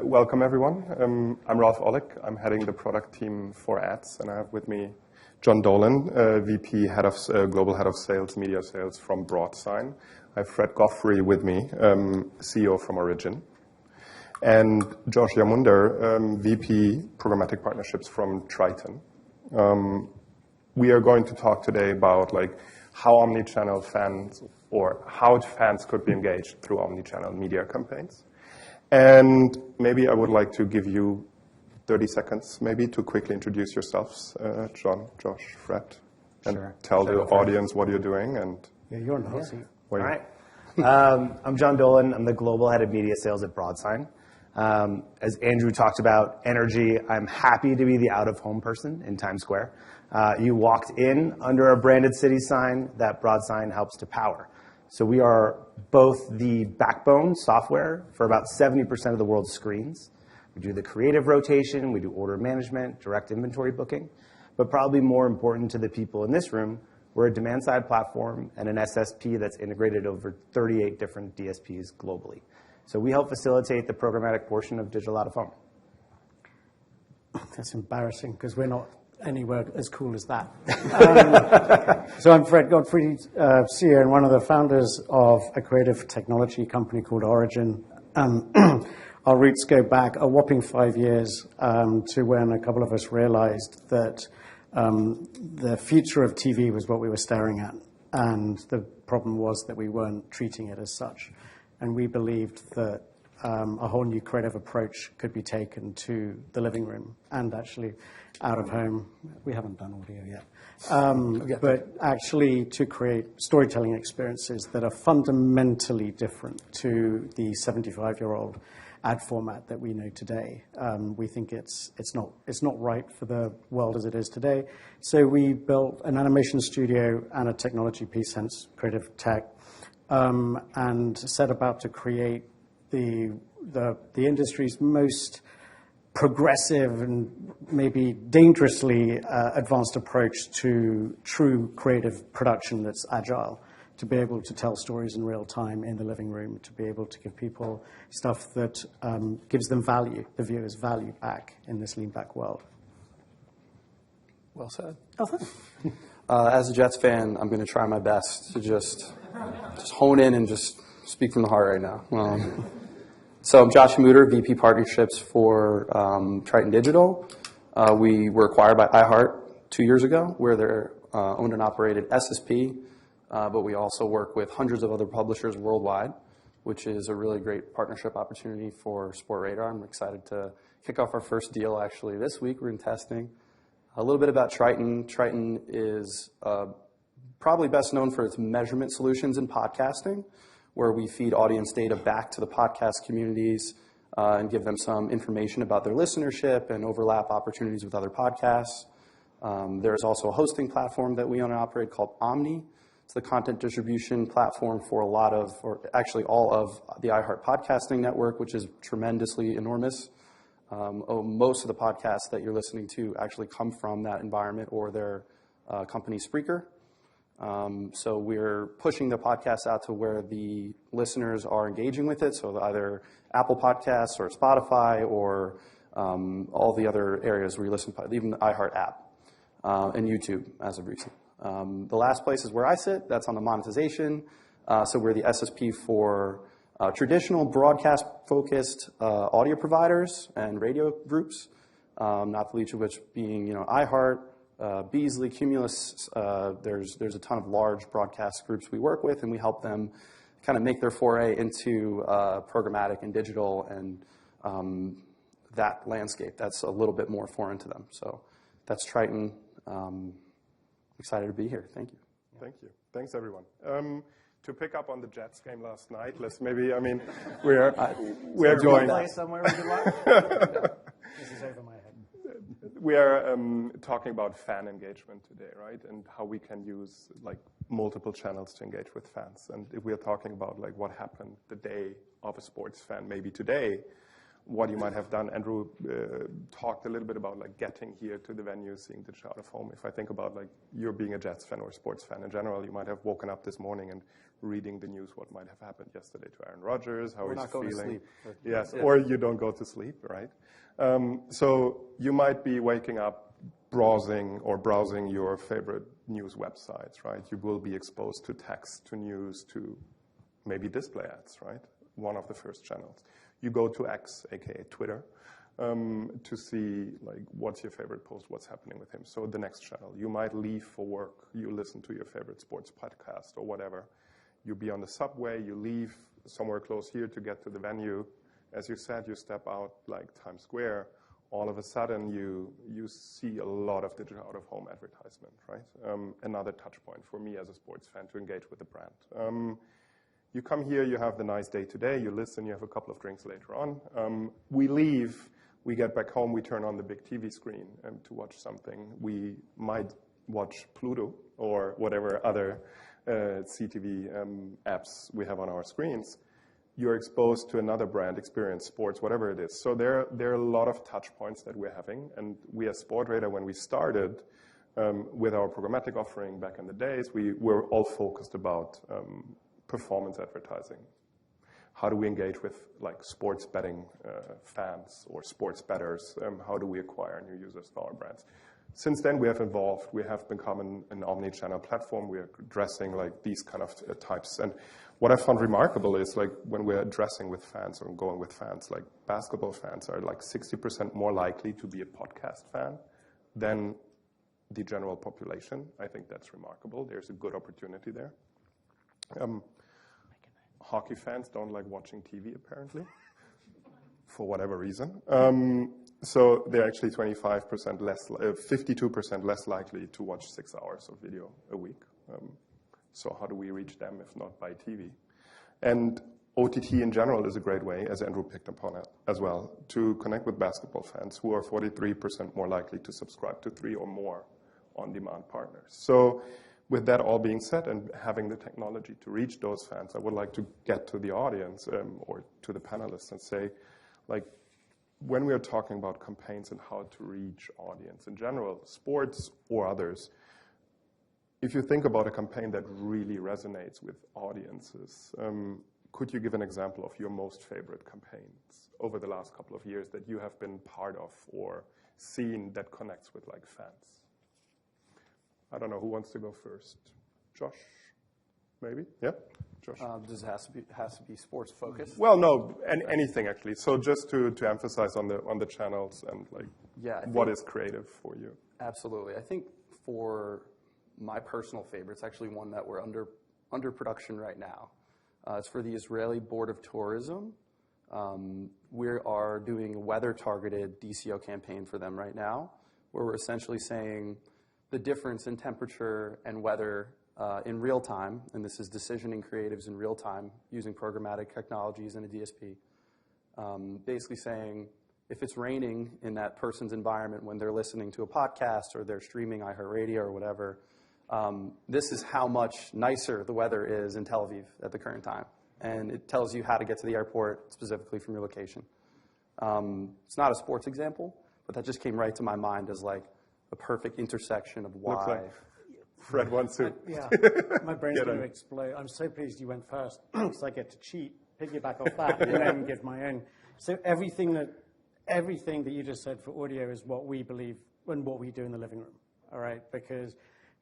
welcome everyone. I'm Ralph Olick. I'm heading the product team for ads, and I have with me John Dolan, VP, Global Head of Sales, Media Sales from Broadsign. I have Fred Goffrey with me, CEO from Origin, and Josh Yamunder, VP, Programmatic Partnerships from Triton. We are going to talk today about how omnichannel fans, or how fans could be engaged through omnichannel media campaigns. And maybe I would like to give you 30 seconds maybe to quickly introduce yourselves, John, Josh, Fred, and tell the audience what you're doing. And you're in the hot seat. All right. I'm John Dolan. I'm the Global Head of Media Sales at Broadsign. As Andrew talked about energy, I'm happy to be the out-of-home person in Times Square. You walked in under a branded city sign that Broadsign helps to power. So we are both the backbone software for about 70% of the world's screens. We do the creative rotation, we do order management, direct inventory booking, but probably more important to the people in this room, we're a demand-side platform and an SSP that's integrated over 38 different DSPs globally. So we help facilitate the programmatic portion of digital out-of-home. That's embarrassing because we're not anywhere as cool as that. So I'm Fred Goffrey, CEO and one of the founders of a creative technology company called Origin. Our roots go back a whopping 5 years to when a couple of us realized that the future of TV was what we were staring at. And the problem was that we weren't treating it as such. And we believed that a whole new creative approach could be taken to the living room and actually out of home. We haven't done audio yet. But actually to create storytelling experiences that are fundamentally different to the 75-year-old ad format that we know today. We think it's not right for the world as it is today. So we built an animation studio and a technology piece, hence creative tech, and set about to create the industry's most progressive and maybe dangerously advanced approach to true creative production that's agile, to be able to tell stories in real time in the living room, to be able to give people stuff that gives them value, the viewers value back in this lean back world. Well said. Oh, thanks. As a Jets fan, I'm going to try my best to just hone in and just speak from the heart right now. So I'm Josh Yamunder, VP Partnerships for Triton Digital. We were acquired by iHeart 2 years ago. We're their owned and operated SSP, but we also work with hundreds of other publishers worldwide, which is a really great partnership opportunity for Sportradar. I'm excited to kick off our first deal actually this week. We're in testing. A little bit about Triton. Triton is probably best known for its measurement solutions in podcasting, where we feed audience data back to the podcast communities and give them some information about their listenership and overlap opportunities with other podcasts. There's also a hosting platform that we own and operate called Omni. It's the content distribution platform for all of the iHeart podcasting network, which is tremendously enormous. Most of the podcasts that you're listening to actually come from that environment or their company Spreaker. So we're pushing the podcast out to where the listeners are engaging with it. So either Apple Podcasts or Spotify or all the other areas where you listen, even the iHeart app and YouTube as of recent. The last place is where I sit. That's on the monetization. So we're the SSP for traditional broadcast-focused audio providers and radio groups, not the least of which being iHeart, Beasley, Cumulus. There's a ton of large broadcast groups we work with, and we help them kind of make their foray into programmatic and digital and that landscape. That's a little bit more foreign to them. So that's Triton. Excited to be here. Thank you. Thank you. Thanks, everyone. To pick up on the Jets game last night, we're going. Play somewhere we could watch? This is over my head. We are talking about fan engagement today, right? And how we can use multiple channels to engage with fans. And if we are talking about what happened the day of a sports fan, maybe today, what you might have done. Andrew talked a little bit about like getting here to the venue, seeing the out of home. If I think about like you're being a Jets fan or a sports fan in general, you might have woken up this morning and reading the news, what might have happened yesterday to Aaron Rodgers, how he's feeling. Not going to sleep. Yes, or you don't go to sleep, right? So you might be waking up browsing your favorite news websites, right? You will be exposed to text, to news, to maybe display ads, right? One of the first channels. You go to X, aka Twitter, to see like what's your favorite post, what's happening with him. So the next channel. You might leave for work. You listen to your favorite sports podcast or whatever. You'll be on the subway. You leave somewhere close here to get to the venue. As you said, you step out like Times Square. All of a sudden, you see a lot of digital out-of-home advertisement, right? Another touch point for me as a sports fan to engage with the brand. You come here, you have the nice day today, you listen, you have a couple of drinks later on. We leave, we get back home, we turn on the big TV screen to watch something. We might watch Pluto or whatever other CTV apps we have on our screens. You're exposed to another brand, experience, sports, whatever it is. So there are a lot of touch points that we're having. And we at Sportradar, when we started with our programmatic offering back in the days, we were all focused about performance advertising. How do we engage with like sports betting fans or sports bettors? How do we acquire new users for our brands? Since then, we have evolved. We have become an omnichannel platform. We are addressing like these kind of types. And what I found remarkable is like when we're addressing with fans or going with fans, like basketball fans are like 60% more likely to be a podcast fan than the general population. I think that's remarkable. There's a good opportunity there. Hockey fans don't like watching TV, apparently, for whatever reason. So they're actually 25% less, 52% less likely to watch 6 hours of video a week. So how do we reach them if not by TV? And OTT in general is a great way, as Andrew picked upon it as well, to connect with basketball fans who are 43% more likely to subscribe to 3 or more on-demand partners. So with that all being said and having the technology to reach those fans, I would like to get to the audience or to the panelists and say, like, when we are talking about campaigns and how to reach audience in general, sports or others, if you think about a campaign that really resonates with audiences, could you give an example of your most favorite campaigns over the last couple of years that you have been part of or seen that connects with like fans? I don't know, who wants to go first? Josh, maybe? Yeah, Josh. Does it has to be sports focused? Well, no, anything actually. So just to emphasize on the channels and like what is creative for you. Absolutely. I think for my personal favorite, it's actually one that we're under production right now. It's for the Israeli Board of Tourism. We are doing a weather-targeted DCO campaign for them right now, where we're essentially saying the difference in temperature and weather in real time, and this is decisioning creatives in real time using programmatic technologies and a DSP. Basically saying if it's raining in that person's environment when they're listening to a podcast or they're streaming iHeartRadio or whatever, this is how much nicer the weather is in Tel Aviv at the current time. And it tells you how to get to the airport specifically from your location. It's not a sports example, but that just came right to my mind as like a perfect intersection of why. Looks like Fred wants to. Yeah, my brain's going to explode. I'm so pleased you went first because I get to cheat, piggyback off that, and then give my own. So everything that you just said for audio is what we believe and what we do in the living room. All right, because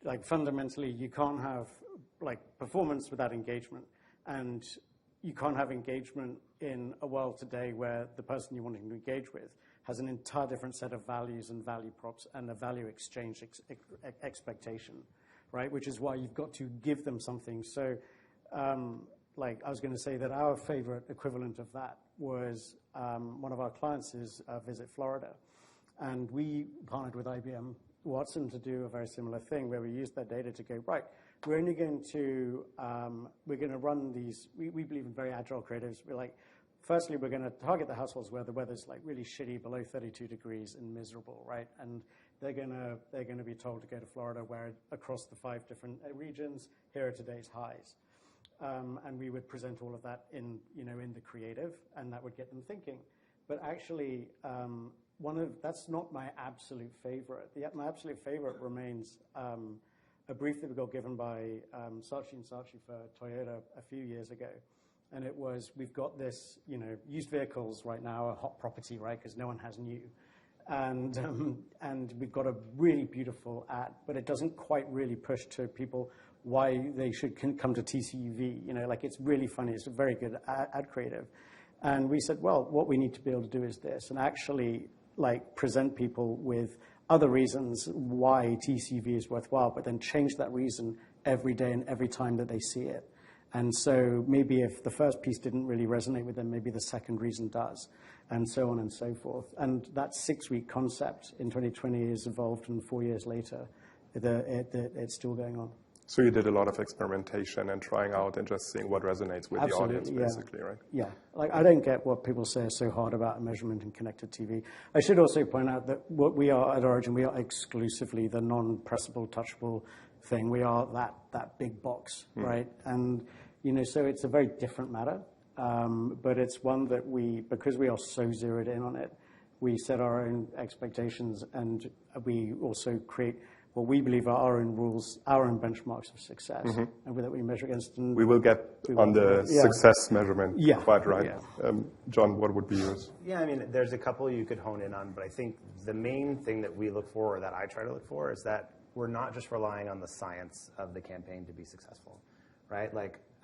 like fundamentally you can't have like performance without engagement, and you can't have engagement in a world today where the person you're wanting to engage with has an entire different set of values and value props and a value exchange expectation, right? Which is why you've got to give them something. So, like I was going to say that our favorite equivalent of that was one of our clients is Visit Florida. And we partnered with IBM Watson to do a very similar thing where we used that data to go, right, we're only going to, we're going to run these, we believe in very agile creatives. We're like, firstly, we're going to target the households where the weather's like really shitty, below 32 degrees and miserable, right? And they're going to be told to go to Florida, where across the 5 different regions, here are today's highs. And we would present all of that in the creative, and that would get them thinking. But actually, that's not my absolute favorite. My absolute favorite remains a brief that we got given by Saatchi & Saatchi for Toyota a few years ago. And it was, we've got this, used vehicles right now are hot property, right? Because no one has new. And we've got a really beautiful ad, but it doesn't quite really push to people why they should come to TCUV. It's really funny. It's a very good ad creative. And we said, well, what we need to be able to do is this, and actually present people with other reasons why TCUV is worthwhile, but then change that reason every day and every time that they see it. And so maybe if the first piece didn't really resonate with them, maybe the second reason does, and so on and so forth. And that 6-week concept in 2020 has evolved, and 4 years later, it's still going on. So you did a lot of experimentation and trying out and just seeing what resonates with Absolutely, the audience, basically, right? Yeah. I don't get what people say is so hard about measurement and connected TV. I should also point out that what we are at Origin, we are exclusively the non-pressable, touchable thing. We are that big box, right? And, so it's a very different matter. But it's one that because we are so zeroed in on it, we set our own expectations, and we also create what we believe are our own rules, our own benchmarks of success, and that we measure against. And we will get on the success measurement, quite right. Yeah. John, what would be yours? Yeah, I mean, there's a couple you could hone in on, but I think the main thing that we look for, or that I try to look for, is that we're not just relying on the science of the campaign to be successful, right?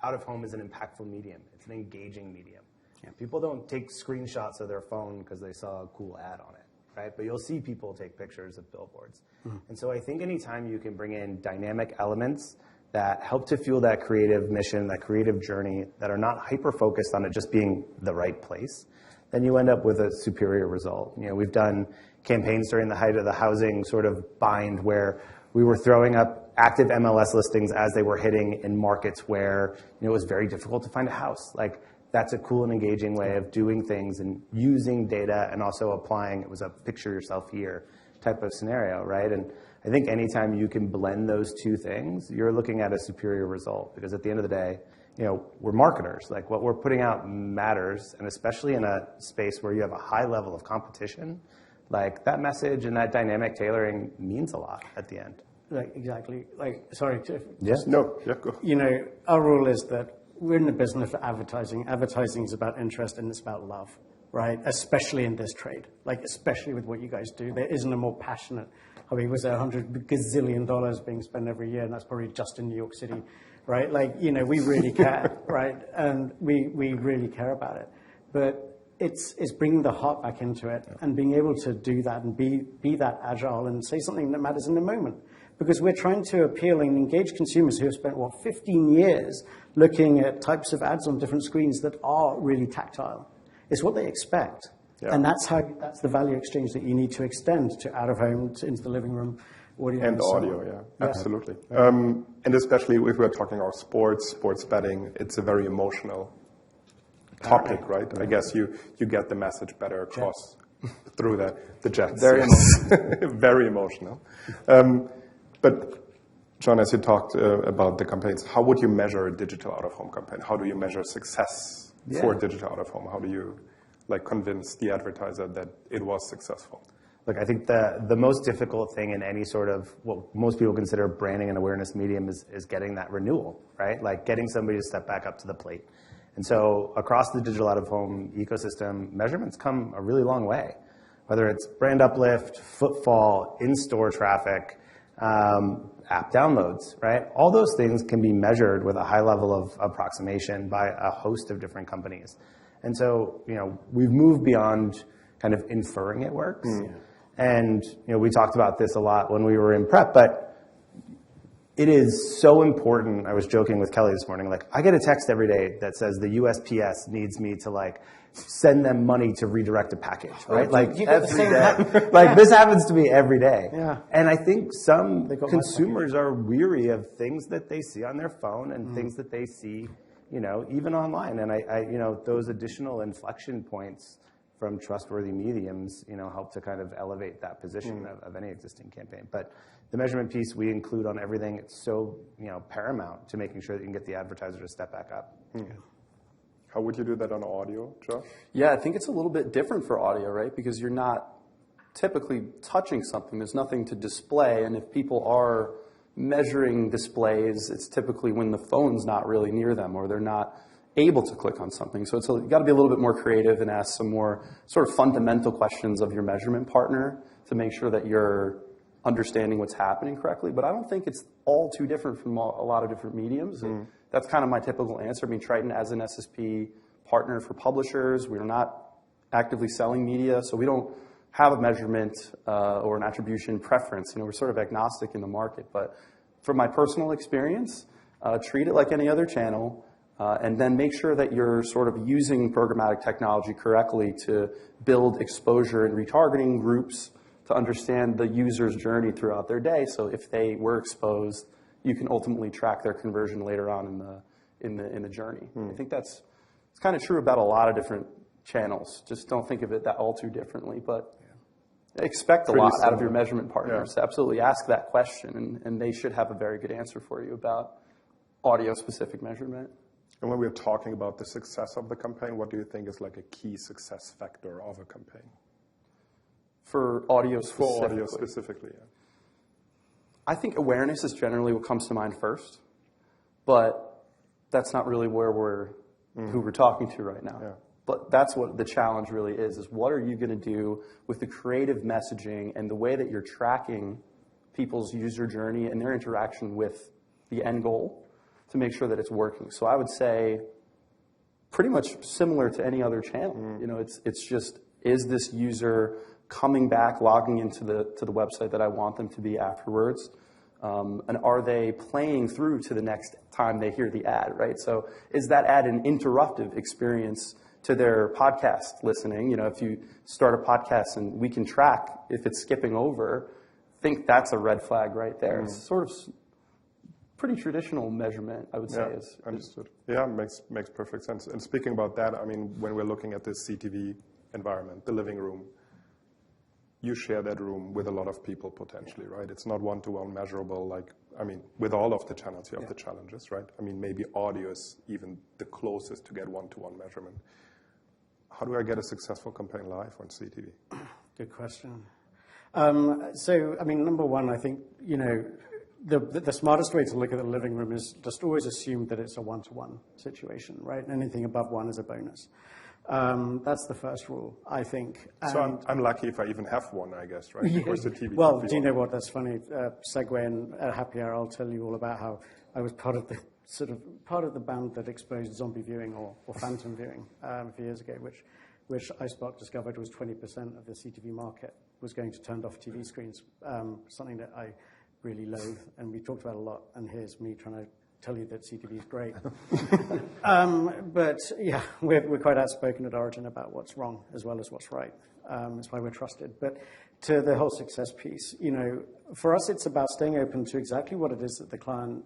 Out of home is an impactful medium. It's an engaging medium. Yeah. People don't take screenshots of their phone because they saw a cool ad on it, right? But you'll see people take pictures of billboards. And so I think anytime you can bring in dynamic elements that help to fuel that creative mission, that creative journey, that are not hyper-focused on it just being the right place, then you end up with a superior result. We've done campaigns during the height of the housing sort of bind where we were throwing up active MLS listings as they were hitting in markets where it was very difficult to find a house. That's a cool and engaging way of doing things and using data and also applying, it was a picture yourself here type of scenario, right? And I think anytime you can blend those two things, you're looking at a superior result, because at the end of the day, we're marketers. What we're putting out matters, and especially in a space where you have a high level of competition, that message and that dynamic tailoring means a lot at the end. Exactly. Sorry. Yes. No. Yeah. Go. Our rule is that we're in the business of advertising. Advertising is about interest and it's about love, right? Especially in this trade, especially with what you guys do. There isn't a more passionate. Was there $100 gazillion being spent every year, and that's probably just in New York City, right? We really care, right? And we really care about it. But it's bringing the heart back into it and being able to do that and be that agile and say something that matters in the moment. Because we're trying to appeal and engage consumers who have spent, 15 years looking at types of ads on different screens that are really tactile. It's what they expect. Yeah. And that's the value exchange that you need to extend to out of home, into the living room, audio. And audio, yeah, absolutely. And especially if we're talking about sports betting, it's a very emotional topic, right? I guess you get the message better across through the Jets. Very emotional. Very emotional. But John, as you talked about the campaigns, how would you measure a digital out-of-home campaign? How do you measure success for digital out-of-home? How do you convince the advertiser that it was successful? Look, I think the most difficult thing in any sort of what most people consider branding and awareness medium is getting that renewal, right? Getting somebody to step back up to the plate. And so across the digital out-of-home ecosystem, measurements come a really long way, whether it's brand uplift, footfall, in-store traffic, app downloads, right? All those things can be measured with a high level of approximation by a host of different companies. And so, we've moved beyond kind of inferring it works. And, we talked about this a lot when we were in prep, but it is so important. I was joking with Kelly this morning, I get a text every day that says the USPS needs me to send them money to redirect a package, right? Every day. This happens to me every day. Yeah. And I think some consumers are weary of things that they see on their phone and things that they see, even online. And I those additional inflection points from trustworthy mediums, help to kind of elevate that position of any existing campaign. But the measurement piece we include on everything. It's so, paramount to making sure that you can get the advertiser to step back up. How would you do that on audio, Josh? Yeah, I think it's a little bit different for audio, right? Because you're not typically touching something. There's nothing to display. And if people are measuring displays, it's typically when the phone's not really near them or they're not able to click on something. So you've got to be a little bit more creative and ask some more sort of fundamental questions of your measurement partner to make sure that you're understanding what's happening correctly. But I don't think it's all too different from a lot of different mediums. And that's kind of my typical answer. I mean, Triton, as an SSP partner for publishers, we're not actively selling media, so we don't have a measurement or an attribution preference. We're sort of agnostic in the market. But from my personal experience, treat it like any other channel, and then make sure that you're sort of using programmatic technology correctly to build exposure and retargeting groups to understand the user's journey throughout their day. So if they were exposed, you can ultimately track their conversion later on in the journey. I think it's kind of true about a lot of different channels. Just don't think of it that all too differently, but expect a lot out of your measurement partners. Yeah. Absolutely ask that question, and they should have a very good answer for you about audio-specific measurement. And when we're talking about the success of the campaign, what do you think is like a key success factor of a campaign? For audio specifically? For audio specifically, yeah. I think awareness is generally what comes to mind first, but that's not really where who we're talking to right now. Yeah. But that's what the challenge really is what are you going to do with the creative messaging and the way that you're tracking people's user journey and their interaction with the end goal to make sure that it's working. So I would say pretty much similar to any other channel. It's just, is this user coming back, logging into the website that I want them to be afterwards? And are they playing through to the next time they hear the ad, right? So is that ad an interruptive experience to their podcast listening? If you start a podcast and we can track if it's skipping over, I think that's a red flag right there. It's sort of pretty traditional measurement, I would say. Understood. Yeah, makes perfect sense. And speaking about that, I mean, when we're looking at this CTV environment, the living room, you share that room with a lot of people potentially, right? It's not one-to-one measurable, with all of the channels you have the challenges, right? I mean, maybe audio is even the closest to get one-to-one measurement. How do I get a successful campaign live on CTV? Good question. Number one, I think, the smartest way to look at the living room is just always assume that it's a one-to-one situation, right? Anything above one is a bonus. That's the first rule, I think. So I'm lucky if I even have one, I guess, right? Because the TV. Well, do you know what? That's funny. Segue in at Happy Hour, I'll tell you all about how I was part of the band that exposed zombie viewing or phantom viewing a few years ago, which iSpark discovered was 20% of the CTV market was going to turned off TV screens. Something that I really loathe, and we talked about a lot. And here's me trying to tell you that CTV is great. But yeah, we're quite outspoken at Origin about what's wrong as well as what's right. That's why we're trusted. But to the whole success piece, for us, it's about staying open to exactly what it is that the client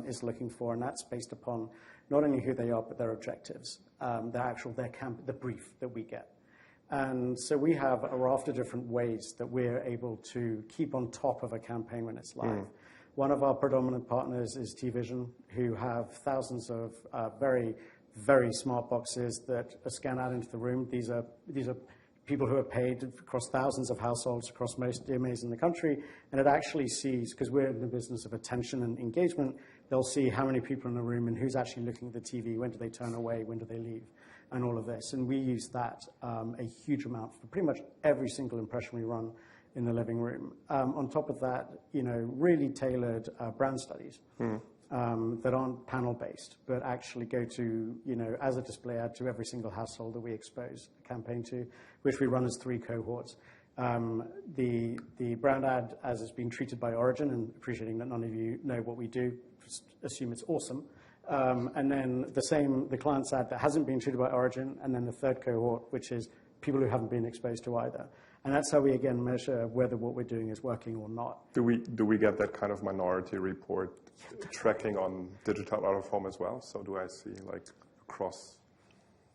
is looking for, and that's based upon not only who they are, but their objectives, the brief that we get. And so we have a raft of different ways that we're able to keep on top of a campaign when it's live. One of our predominant partners is TVision, who have thousands of very, very smart boxes that scan out into the room. These are people who are paid across thousands of households across most DMAs in the country, and it actually sees, because we're in the business of attention and engagement, they'll see how many people in the room and who's actually looking at the TV, when do they turn away, when do they leave, and all of this. And we use that a huge amount for pretty much every single impression we run in the living room. On top of that, really tailored brand studies that aren't panel-based, but actually go to, as a display ad to every single household that we expose a campaign to, which we run as 3 cohorts. The brand ad, as it's been treated by Origin, and appreciating that none of you know what we do, just assume it's awesome. And then the client's ad that hasn't been treated by Origin, and then the 3rd cohort, which is people who haven't been exposed to either. And that's how we, again, measure whether what we're doing is working or not. Do we get that kind of minority report tracking on digital out of home as well? So do I see across?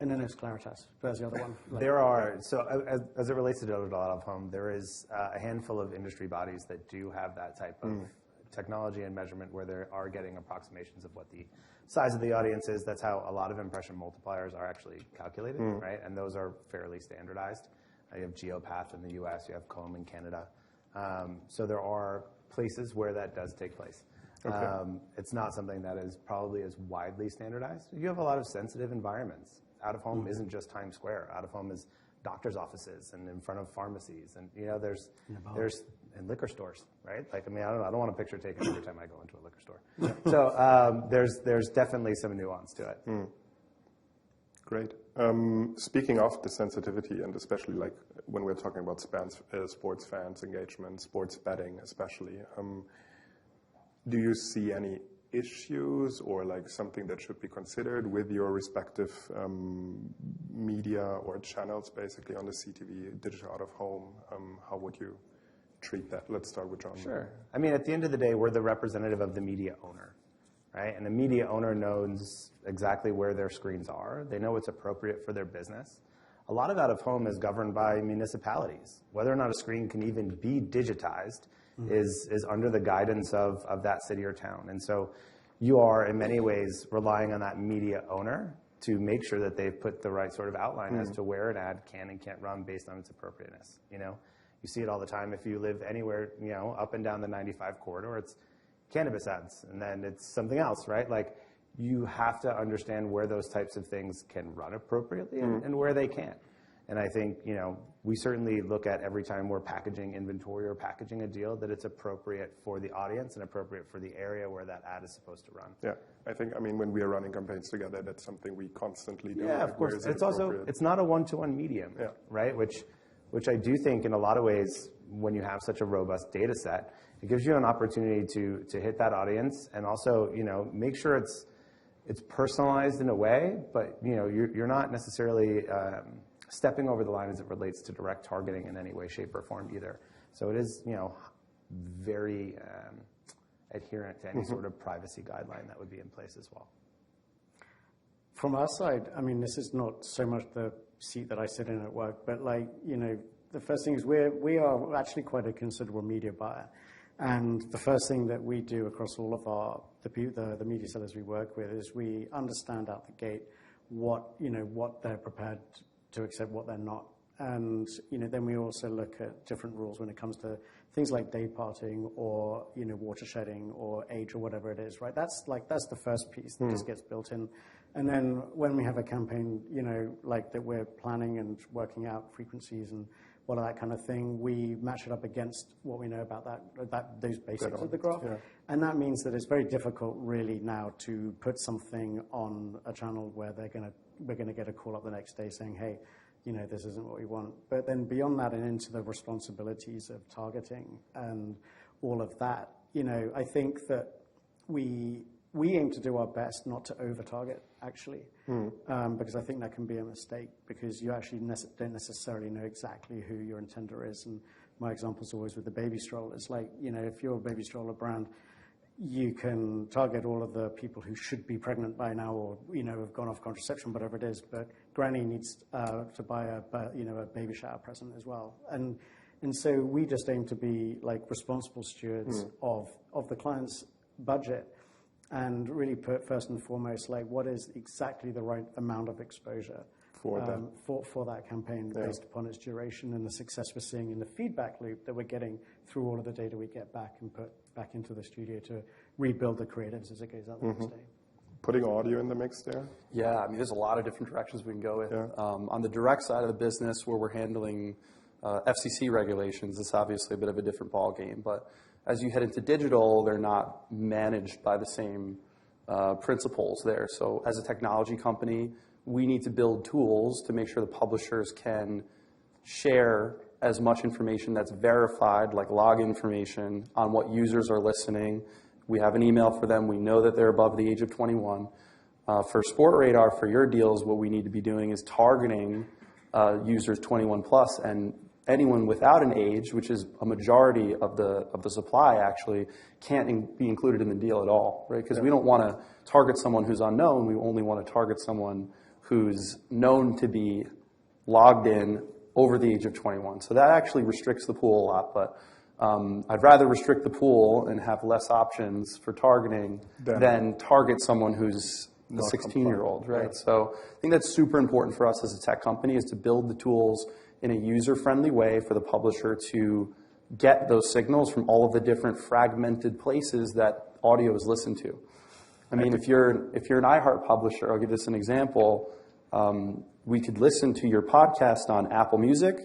And then there's Claritas. There's the other one. There are, so as it relates to digital out of home, there is a handful of industry bodies that do have that type of technology and measurement where they are getting approximations of what the size of the audience is. That's how a lot of impression multipliers are actually calculated, right? And those are fairly standardized. You have GeoPath in the US, you have Comb in Canada. So there are places where that does take place. Okay. It's not something that is probably as widely standardized. You have a lot of sensitive environments. Out of home isn't just Times Square. Out of home is doctor's offices and in front of pharmacies, and there's in liquor stores, right? Like, I mean, I don't want a picture taken every time I go into a liquor store. So there's definitely some nuance to it. Great. Speaking of the sensitivity, and especially like when we're talking about sports fans engagement, sports betting especially, do you see any issues or like something that should be considered with your respective media or channels basically on the CTV, digital out of home? How would you treat that? Let's start with John. Sure. I mean, at the end of the day, we're the representative of the media owner, right? And the media owner knows exactly where their screens are. They know what's appropriate for their business. A lot of out of home is governed by municipalities. Whether or not a screen can even be digitized is under the guidance of that city or town. And so you are in many ways relying on that media owner to make sure that they've put the right sort of outline as to where an ad can and can't run based on its appropriateness. You see it all the time. If you live anywhere, up and down the 95 corridor, it's cannabis ads, and then it's something else, right? Like, you have to understand where those types of things can run appropriately and where they can't. And I think, we certainly look at every time we're packaging inventory or packaging a deal that it's appropriate for the audience and appropriate for the area where that ad is supposed to run. Yeah, I think, when we are running campaigns together, that's something we constantly do. Yeah, of course. It's not a one-to-one medium, right? Which I do think in a lot of ways, when you have such a robust data set, it gives you an opportunity to hit that audience and also, make sure it's personalized in a way, but you're not necessarily stepping over the line as it relates to direct targeting in any way, shape, or form either. So it is, very adherent to any sort of privacy guideline that would be in place as well. From our side, this is not so much the seat that I sit in at work, but the first thing is we are actually quite a considerable media buyer. And the first thing that we do across all of the media sellers we work with is we understand out the gate what they're prepared to accept, what they're not. And then we also look at different rules when it comes to things like day parting or watershedding or age or whatever it is, right? That's the first piece that just gets built in. And then when we have a campaign, like that we're planning and working out frequencies and all of that kind of thing, we match it up against what we know about those basics of the graph. Yeah. And that means that it's very difficult really now to put something on a channel where we're gonna get a call up the next day saying, hey, this isn't what we want. But then beyond that and into the responsibilities of targeting and all of that, I think that we aim to do our best not to over-target, actually, because I think that can be a mistake because you actually don't necessarily know exactly who your intender is. And my example is always with the baby strollers. Like, if you're a baby stroller brand, you can target all of the people who should be pregnant by now or, have gone off contraception, whatever it is, but granny needs to buy a baby shower present as well. And so we just aim to be like responsible stewards of the client's budget and really put first and foremost, like what is exactly the right amount of exposure for that campaign based upon its duration and the success we're seeing in the feedback loop that we're getting through all of the data we get back and put back into the studio to rebuild the creatives as it goes out the next day. Putting audio in the mix there? Yeah, there's a lot of different directions we can go with. On the direct side of the business where we're handling FCC regulations, it's obviously a bit of a different ballgame, but as you head into digital, they're not managed by the same principles there. So as a technology company, we need to build tools to make sure the publishers can share as much information that's verified, like log information on what users are listening. We have an email for them. We know that they're above the age of 21. For Sport Radar, for your deals, what we need to be doing is targeting users 21 plus, and anyone without an age, which is a majority of the supply actually, can't be included in the deal at all, right? Because we don't want to target someone who's unknown. We only want to target someone who's known to be logged in over the age of 21. So that actually restricts the pool a lot. But I'd rather restrict the pool and have less options for targeting than target someone who's a 16-year-old, right? So I think that's super important for us as a tech company, is to build the tools in a user-friendly way for the publisher to get those signals from all of the different fragmented places that audio is listened to. I mean, if you're an iHeart publisher, I'll give this an example. We could listen to your podcast on Apple Music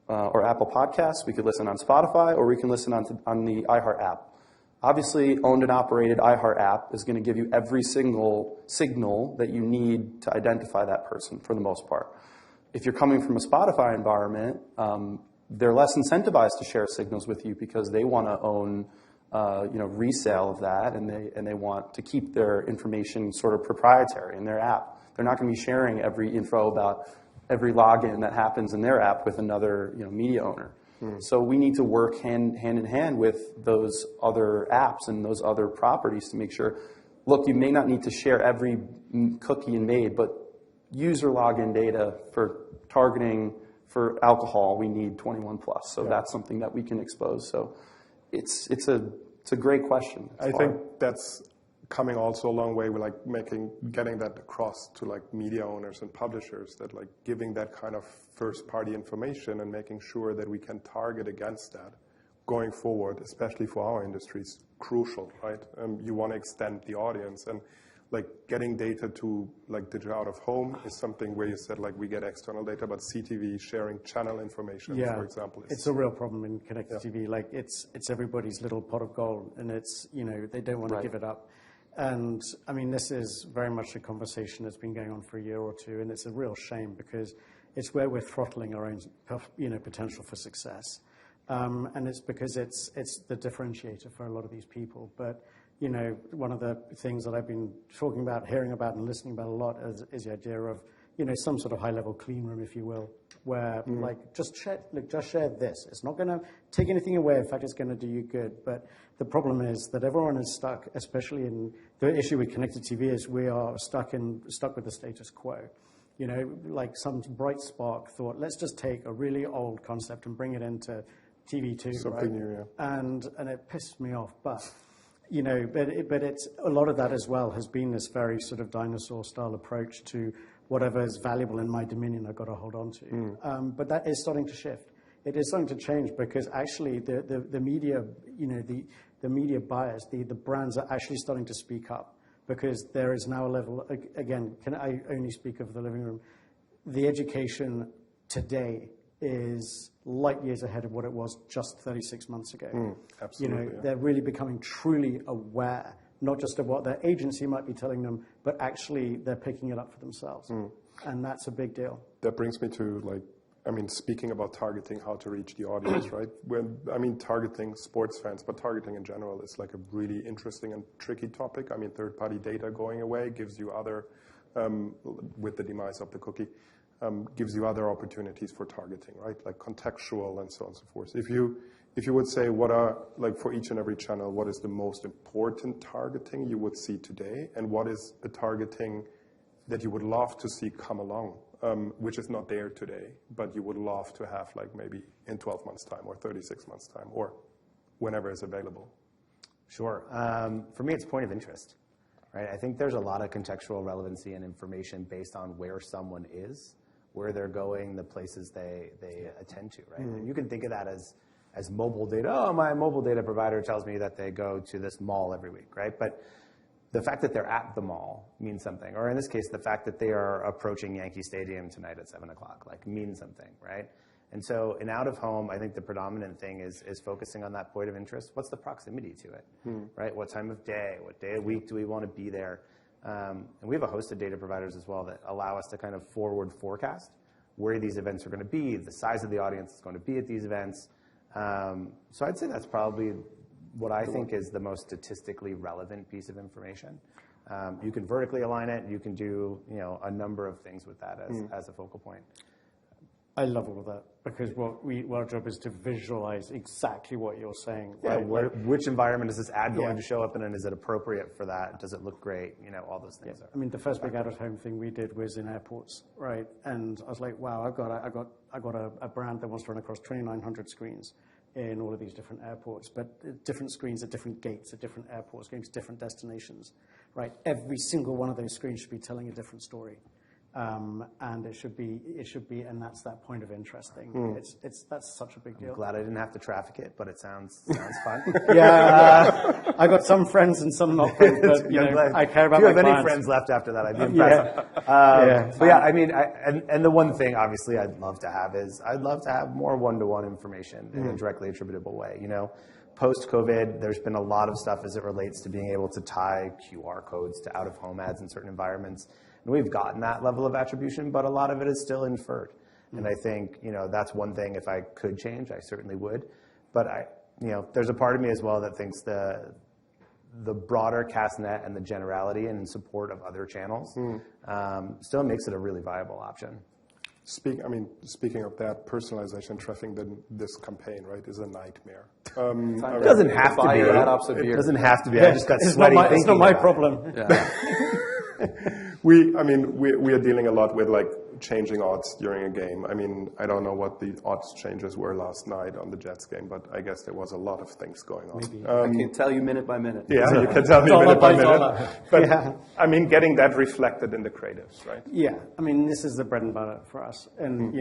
or Apple Podcasts. We could listen on Spotify, or we can listen on the iHeart app. Obviously, owned and operated iHeart app is going to give you every single signal that you need to identify that person for the most part. If you're coming from a Spotify environment, they're less incentivized to share signals with you because they want to own resale of that, and they want to keep their information sort of proprietary in their app. They're not going to be sharing every info about every login that happens in their app with another media owner. So we need to work hand in hand with those other apps and those other properties to make sure, look, you may not need to share every cookie in Made, but user login data for targeting for alcohol, we need 21 plus. So that's something that we can expose. So it's a great question. I think that's coming also a long way with getting that across to media owners and publishers, that giving that kind of first party information and making sure that we can target against that going forward, especially for our industry, is crucial, right? You want to extend the audience, and getting data to digital out of home is something where you said we get external data, but CTV sharing channel information, for example, it's a real problem in connected TV. It's everybody's little pot of gold, and it's they don't want to give it up. And I mean, this is very much a conversation that's been going on for a year or two, and it's a real shame because it's where we're throttling our own potential for success. And it's because it's the differentiator for a lot of these people. But one of the things that I've been talking about, hearing about, and listening about a lot is the idea of some sort of high-level clean room, if you will, where just share this. It's not going to take anything away. In fact, it's going to do you good. But the problem is that everyone is stuck, especially in the issue with connected TV, is we are stuck with the status quo. Some bright spark thought, let's just take a really old concept and bring it into TV2, something new, and it pissed me off, but. But it's a lot of that as well has been this very sort of dinosaur-style approach to whatever is valuable in my dominion I've got to hold on to. But that is starting to shift. It is starting to change because actually the media, the media buyers, the brands are actually starting to speak up, because there is now a level, again, can I only speak of the living room? The education today is light years ahead of what it was just 36 months ago. Absolutely. They're really becoming truly aware, not just of what their agency might be telling them, but actually they're picking it up for themselves. And that's a big deal. That brings me to speaking about targeting, how to reach the audience, right? Targeting sports fans, but targeting in general is a really interesting and tricky topic. Third-party data going away gives you other, with the demise of the cookie, gives you other opportunities for targeting, right? Like contextual and so on and so forth. If you would say what are, for each and every channel, what is the most important targeting you would see today, and what is the targeting that you would love to see come along, which is not there today, but you would love to have maybe in 12 months time or 36 months time or whenever it's available? Sure. For me, it's point of interest, right? I think there's a lot of contextual relevancy and information based on where someone is, where they're going, the places they attend to, right? And you can think of that as mobile data. Oh, my mobile data provider tells me that they go to this mall every week, right? But the fact that they're at the mall means something. Or in this case, the fact that they are approaching Yankee Stadium tonight at 7 o'clock, means something, right? And so in out of home, I think the predominant thing is focusing on that point of interest. What's the proximity to it, right? What time of day, what day of week do we want to be there? And we have a host of data providers as well that allow us to kind of forward forecast where these events are going to be, the size of the audience that's going to be at these events. So I'd say that's probably what I think is the most statistically relevant piece of information. You can vertically align it. You can do a number of things with that as a focal point. I love all of that, because our job is to visualize exactly what you're saying. Yeah, right? Which environment is this ad going to show up in, and is it appropriate for that? Does it look great? All those things. Yeah. The first big out-of-home thing we did was in airports, right? And I was like, wow, I've got a brand that wants to run across 2,900 screens in all of these different airports, but different screens at different gates at different airports, going to different destinations, right? Every single one of those screens should be telling a different story. And it should be, and that's that point of interest thing. That's such a big deal. I'm glad I didn't have to traffic it, but it sounds fun. Yeah, I got some friends and some not friends, but I care about my clients. If you have any friends left after that, I'd be impressed. But yeah, I mean, and the one thing obviously I'd love to have is I'd love to have more one-to-one information in a directly attributable way. Post-COVID, there's been a lot of stuff as it relates to being able to tie QR codes to out-of-home ads in certain environments. And we've gotten that level of attribution, but a lot of it is still inferred. And I think, that's one thing if I could change, I certainly would. But there's a part of me as well that thinks the broader cast net and the generality and in support of other channels still makes it a really viable option. Speaking of that, personalization tracking this campaigin, right, is a nightmare. It doesn't have to be. It doesn't have to be. I just got sweaty thinking. It's not my problem. Yeah. We are dealing a lot with changing odds during a game. I don't know what the odds changes were last night on the Jets game, but I guess there was a lot of things going on. I can tell you minute by minute. Yeah, you can tell me minute by minute. But getting that reflected in the creatives, right? Yeah, this is the bread and butter for us, and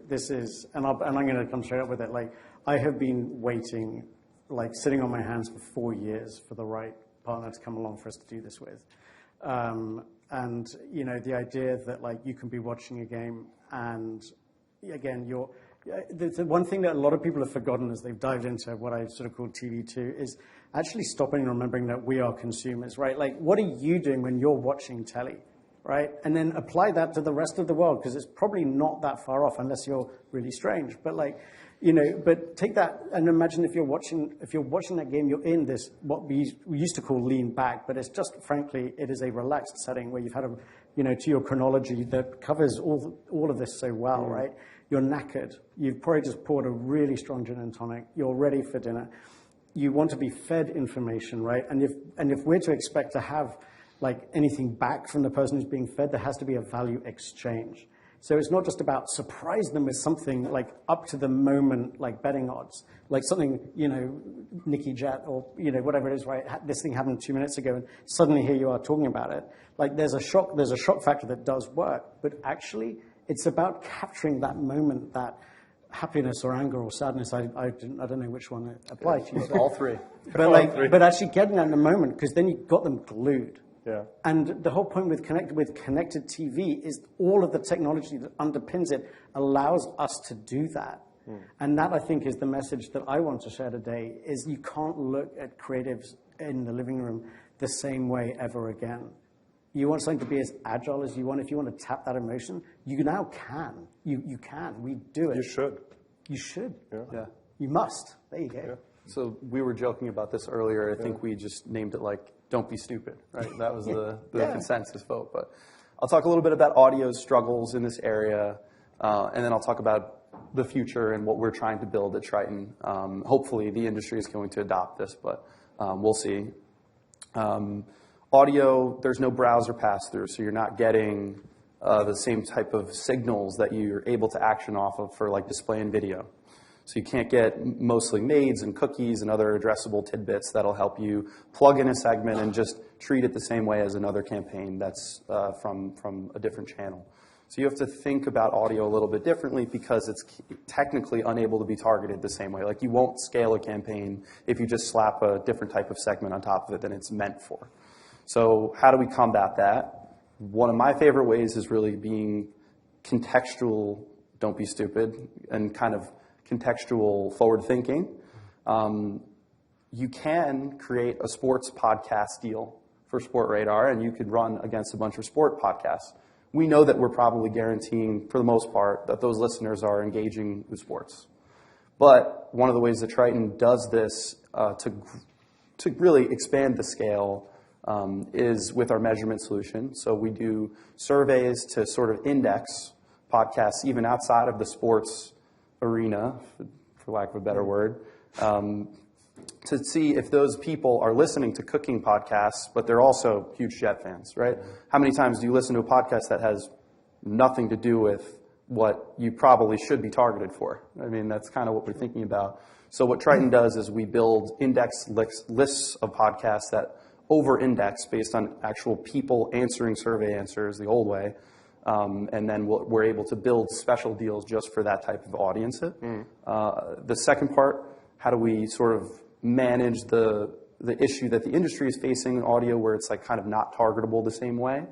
this is, and I'm going to come straight up with it. I have been waiting, sitting on my hands for 4 years for the right partner to come along for us to do this with. And the idea that you can be watching a game and again the one thing that a lot of people have forgotten as they've dived into what I sort of call TV2 is actually stopping and remembering that we are consumers, right? What are you doing when you're watching telly, right? And then apply that to the rest of the world, because it's probably not that far off unless you're really strange. But but take that and imagine if you're watching that game, you're in this, what we used to call lean back, but it's just, frankly, it is a relaxed setting where you've had to your chronology that covers all of this so well, right? You're knackered. You've probably just poured a really strong gin and tonic. You're ready for dinner. You want to be fed information, right? And if we're to expect to have anything back from the person who's being fed, there has to be a value exchange. So it's not just about surprise them with something up to the moment, betting odds, something, Nicky Jet or, whatever it is, right? This thing happened 2 minutes ago and suddenly here you are talking about it. There's a shock factor that does work, but actually it's about capturing that moment, that happiness or anger or sadness. I don't know which one applies to you. All three. But actually getting that in the moment, because then you've got them glued. Yeah. And the whole point with connected TV is all of the technology that underpins it allows us to do that. And that, I think, is the message that I want to share today, is you can't look at creatives in the living room the same way ever again. You want something to be as agile as you want. If you want to tap that emotion, you now can. You can. We do it. You should. You should. Yeah. You must. There you go. Yeah. So we were joking about this earlier. I think we just named it "Don't be stupid," right? That was the consensus vote. But I'll talk a little bit about audio's struggles in this area, and then I'll talk about the future and what we're trying to build at Triton. Hopefully, the industry is going to adopt this, but we'll see. Audio, there's no browser pass-through, so you're not getting the same type of signals that you're able to action off of for display and video. So you can't get mostly maids and cookies and other addressable tidbits that'll help you plug in a segment and just treat it the same way as another campaign that's from a different channel. So you have to think about audio a little bit differently because it's technically unable to be targeted the same way. You won't scale a campaign if you just slap a different type of segment on top of it than it's meant for. So how do we combat that? One of my favorite ways is really being contextual, don't be stupid, and kind of contextual forward thinking. You can create a sports podcast deal for Sport Radar, and you could run against a bunch of sport podcasts. We know that we're probably guaranteeing, for the most part, that those listeners are engaging with sports. But one of the ways that Triton does this to really expand the scale is with our measurement solution. So we do surveys to sort of index podcasts even outside of the sports arena, for lack of a better word, to see if those people are listening to cooking podcasts, but they're also huge Jet fans, right? How many times do you listen to a podcast that has nothing to do with what you probably should be targeted for? That's kind of what we're thinking about. So what Triton does is we build index lists of podcasts that over-index based on actual people answering survey answers the old way. And then we're able to build special deals just for that type of audience. The second part, how do we sort of manage the issue that the industry is facing in audio where it's like kind of not targetable the same way?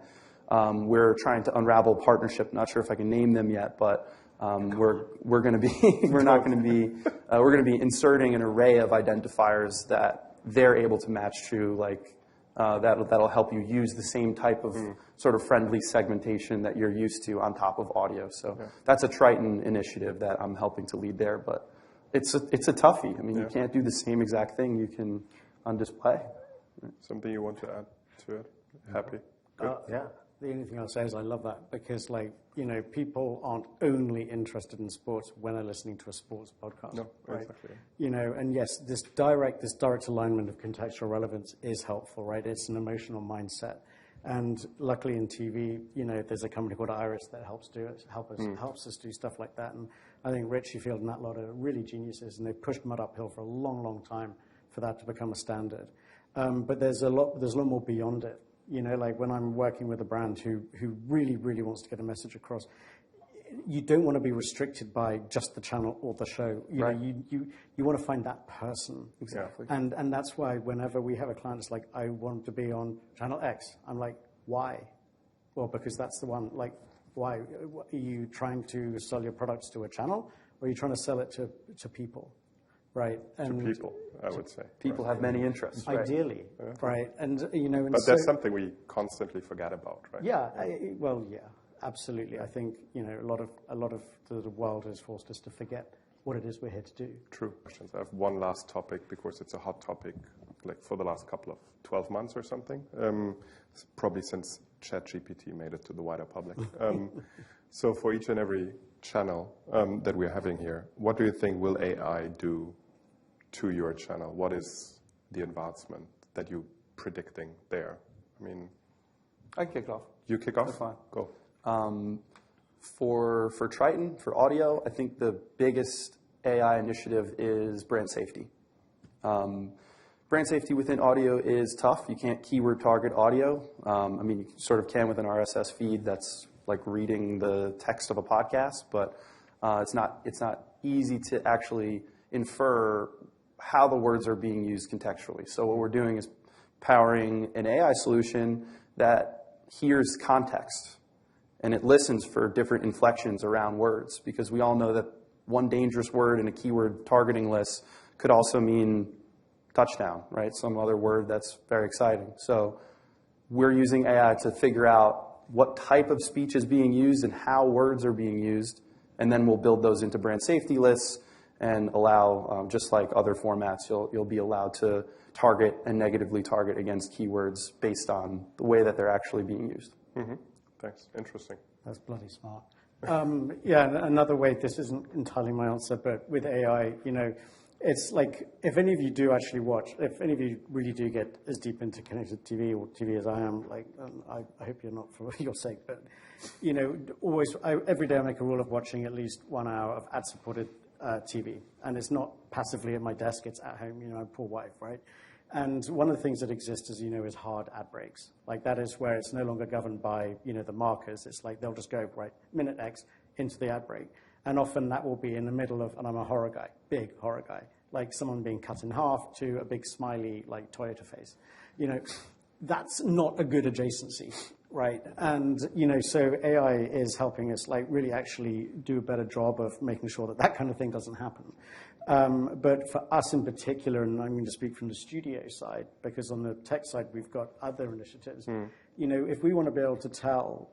We're trying to unravel a partnership. Not sure if I can name them yet, but we're going to be we're going to be inserting an array of identifiers that they're able to match to, like that'll help you use the same type of sort of friendly segmentation that you're used to on top of audio. So that's a Triton initiative that I'm helping to lead there, but it's a toughie. I mean, you can't do the same exact thing you can on display. Something you want to add to it? Happy? Good. Yeah. The only thing I'll say is I love that because, like, you know, people aren't only interested in sports when they're listening to a sports podcast. No, right? exactly. You know, and yes, this direct alignment of contextual relevance is helpful, right? It's an emotional mindset. And luckily in TV, you know, there's a company called Iris that helps us do stuff like that. And I think Richie Field and that lot are really geniuses, and they've pushed mud uphill for a long, long time for that to become a standard. But there's a lot more beyond it. You know, like when I'm working with a brand who really, really wants to get a message across, you don't want to be restricted by just the channel or the show. You know, you want to find that person. Exactly. And that's why whenever we have a client that's like, I want to be on channel X, I'm like, why? Well, because that's the one. Like, why? Are you trying to sell your products to a channel, or are you trying to sell it to people? Right. And to people, I would say. People have many interests. Ideally, right? And you know, but that's something we constantly forget about, right? Yeah. Yeah. Absolutely. I think, you know, a lot of the world has forced us to forget what it is we're here to do. True. I have one last topic because it's a hot topic, like for the last couple of 12 months or something. Probably since ChatGPT made it to the wider public. So for each and every channel that we're having here, what do you think will AI do to your channel? What is the advancement that you're predicting there? I mean, I can kick off. You kick off? That's fine. Go. For Triton, for audio, I think the biggest AI initiative is brand safety. Brand safety within audio is tough. You can't keyword target audio. I mean, you sort of can with an RSS feed that's like reading the text of a podcast, but it's not easy to actually infer how the words are being used contextually. So what we're doing is powering an AI solution that hears context, and it listens for different inflections around words, because we all know that one dangerous word in a keyword targeting list could also mean touchdown, right? Some other word that's very exciting. So we're using AI to figure out what type of speech is being used and how words are being used, and then we'll build those into brand safety lists and allow, just like other formats, you'll be allowed to target and negatively target against keywords based on the way that they're actually being used. Mm-hmm. Thanks. Interesting. That's bloody smart. Yeah, another way, this isn't entirely my answer, but with AI, you know, it's like, if any of you do actually watch, if any of you really do get as deep into connected TV or TV as I am, like, I hope you're not for your sake, but, you know, every day I make a rule of watching at least 1 hour of ad-supported TV. And it's not passively at my desk, it's at home, you know, poor wife, right? And one of the things that exists, as you know, is hard ad breaks. Like, that is where it's no longer governed by, you know, the markers. It's like they'll just go, right, minute X into the ad break. And often that will be in the middle of, and I'm a horror guy, big horror guy, like someone being cut in half to a big smiley, like Toyota face. You know, that's not a good adjacency, right? And, you know, so AI is helping us, like, really actually do a better job of making sure that that kind of thing doesn't happen. But for us in particular, and I'm going to speak from the studio side, because on the tech side, we've got other initiatives. You know, if we want to be able to tell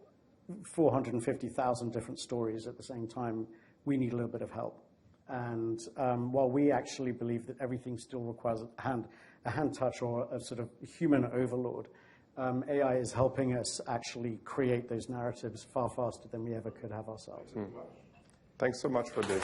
450,000 different stories at the same time, we need a little bit of help. And while we actually believe that everything still requires a hand touch or a sort of human overlord, AI is helping us actually create those narratives far faster than we ever could have ourselves. Thanks so much for this.